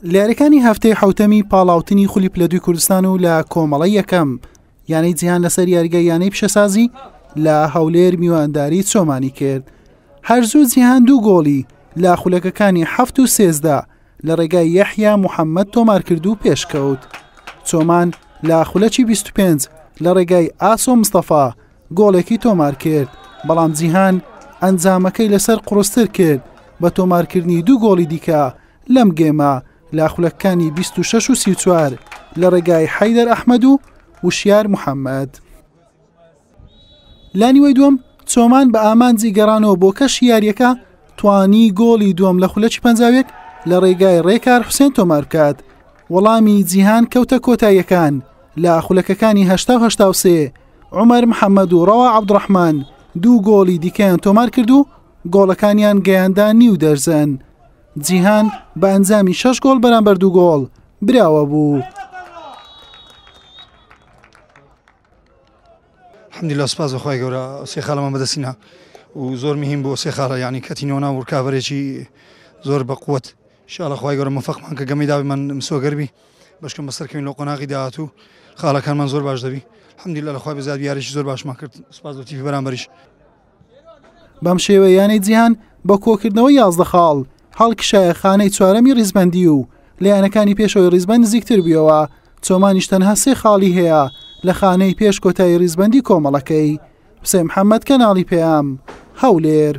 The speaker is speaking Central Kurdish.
لێرەکانی هەفتەی حوتەمی پاڵاوتنی خولی پلە دوی کوردستان و لە کۆمەڵی یەکەم یانەی جیهان لەسەر یاریگای یانەی پیشەسازی لە هەولێر میوانداری چۆمانی کرد. هەرزوو جیهان 2 گۆڵی لە خولەکەکانی 7 و 13 لە ڕێگای یەحیا موحەممەد تۆمار کرد و پێشکەوت. چۆمان لە خولەکی 25 لە ڕێگای ئاسۆ مستەفا گۆڵێکی تۆمار کرد، بەڵام جیهان ئەنجامەکەی لەسەر قڕستر کرد بە تۆمارکردنی 2 گۆڵی دیکە لەم گێمە لە خولەکانی 26 و 34 لە ڕێگای حەیدەر ئەحمەد و وشیار محەممەد. لانیوەی دووەم چۆمان بە ئامانجی گەڕانەوە بۆ کەشی یاریەکە توانی گۆڵی دووەم لە خولەکی 51 لە ڕێگای ڕێکار حوسێن تۆمار بکات. وەڵامی جیهان کەوتە کۆتاییەکان لە خولەکەکانی 1970 عومەر محەممەد و ڕەوا عەبدوڕەحمان 2 گۆڵی دیکەیان تۆمار کرد و گۆڵەکانیان گەیاندا 9 دەرزەن. جیهان بە ئەنجامی 6 گۆڵ بەرامبەر 2 گۆڵ براوە بوو. الحمدلله سپاس بەخوای گەورە سێ خاڵەمان بەدەستینا و زۆر مهم بۆ سێ خاڵە یعنی کەتینۆنا و ورکاڤەرێکی زۆر بەقووەت ئینشاءالله خوای گەورە موفقمان کە گەمەی داوی من مسۆگەربی بەشکەم بەسەرکەوین لە قۆناغی داهاتوو خاڵەکانمان زۆر باش دەبی. الحمدلله لەخوای بەزاد یاریشی زۆر باشمان کرد. سپاس بۆ تیڤی بەرامبەریش. بەم شێوە یانەی جیهان بە کۆکردنەوە 11 خاڵ هەڵکشایە خانەی چوارەمی ڕیزبەندی و لە یانەکانی پێشەوەی ڕیزبەند نزیکتر بیەوە. چۆمانیش تەنها 3 خاڵی هەیە لە خانەی پێش کۆتایی ڕیزبەندی کۆمەڵەکەی. حوسێن محەممەد کەناڵی پێام هەولێر.